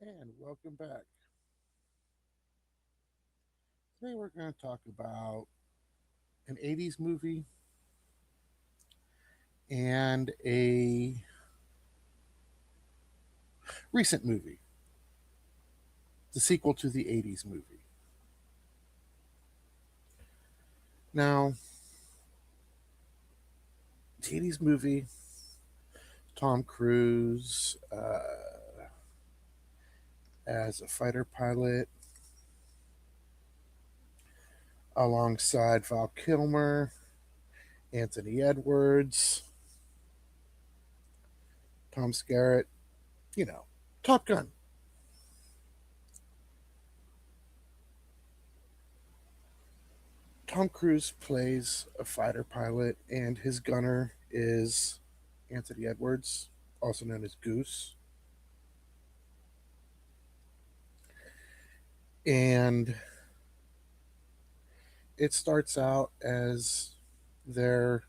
And welcome back. Today we're going to talk about an 80s movie and a recent movie, the sequel to the 80s movie. Now, the 80s movie, Tom Cruise as a fighter pilot alongside Val Kilmer, Anthony Edwards, Tom Skerritt, you know, Top Gun. Tom Cruise plays a fighter pilot, and his gunner is Anthony Edwards, also known as Goose. And it starts out as they're,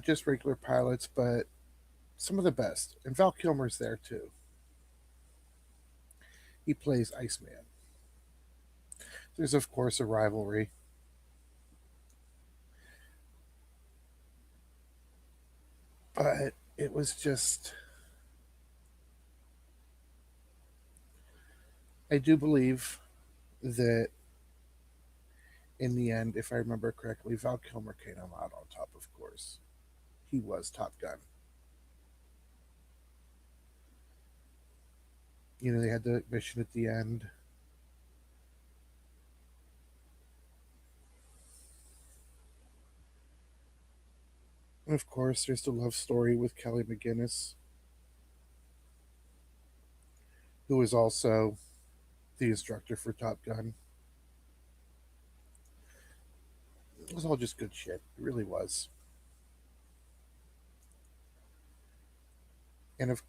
just regular pilots, but some of the best. And Val Kilmer's there too. He plays Iceman. There's, of course, a rivalry, but it was just, I do believe that in the end, if I remember correctly, Val Kilmer came out on top, of course. He was Top Gun. They had the mission at the end. And of course, there's the love story with Kelly McGinnis, who is also the instructor for Top Gun. It was all just good shit. It really was. And of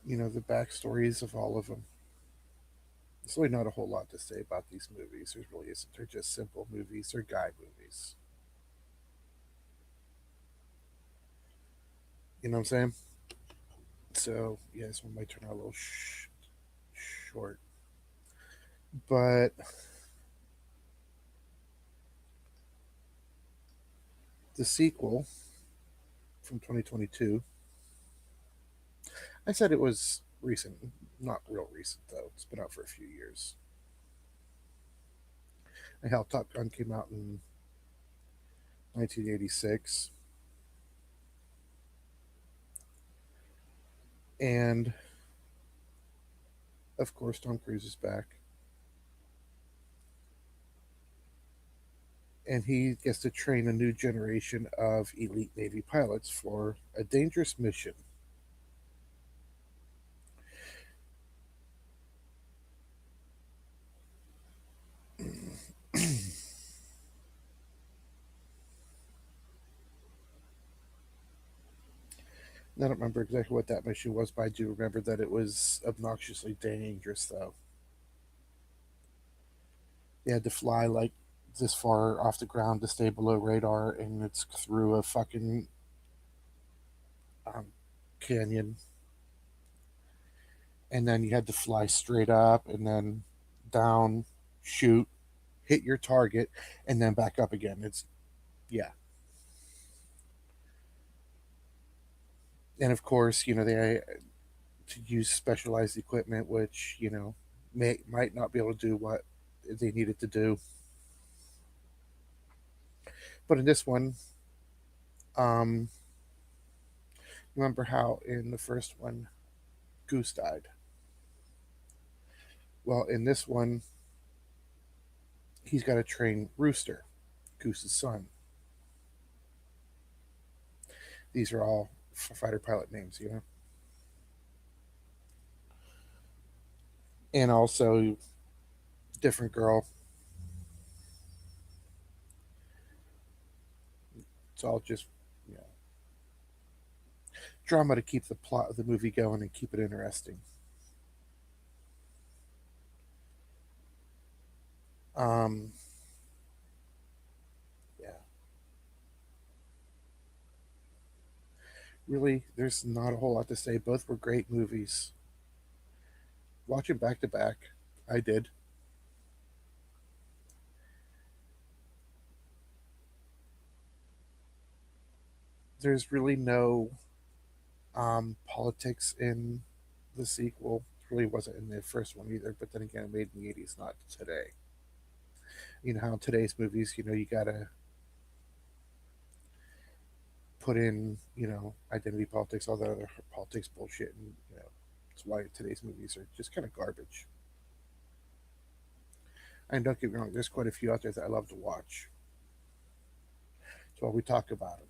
the backstories of all of them. There's really not a whole lot to say about these movies. There really isn't. They're just simple movies. They're guy movies. You know what I'm saying? So yeah, this one might turn out a little short, but the sequel from 2022. I said it was recent, not real recent though. It's been out for a few years. And how Top Gun came out in 1986, and of course Tom Cruise is back, and he gets to train a new generation of elite Navy pilots for a dangerous mission. I don't remember exactly what that mission was, but I do remember that it was obnoxiously dangerous, though. They had to fly like this far off the ground to stay below radar, and it's through a fucking um, canyon. And then you had to fly straight up and then down, shoot, hit your target, and then back up again. Yeah. And of course, they to use specialized equipment, which might not be able to do what they needed to do. But in this one, um, remember how in the first one Goose died? Well, in this one, he's got to train Rooster, Goose's son. These are all fighter pilot names. And also different girl. It's all just drama to keep the plot of the movie going and keep it interesting. Um, yeah. Really, there's not a whole lot to say. Both were great movies. Watch them back to back. I did. There's really no politics in the sequel. Really wasn't in the first one either. But then again, made in the '80s, not today. You know how in today's movies, you gotta put in, identity politics, all that other politics bullshit, and that's why today's movies are just kind of garbage. And don't get me wrong, there's quite a few out there that I love to watch. That's why we talk about them.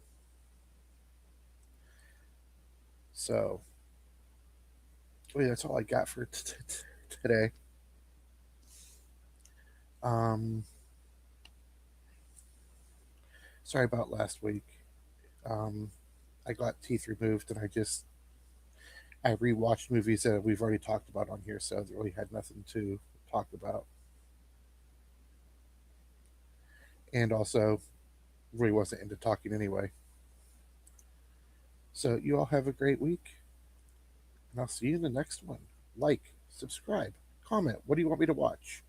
So, that's all I got for today. Um, Sorry about last week. Um, I got teeth removed, and I rewatched movies that we've already talked about on here, so I really had nothing to talk about. And also, really wasn't into talking anyway. So, you all have a great week, and I'll see you in the next one. Like, subscribe, comment. What do you want me to watch?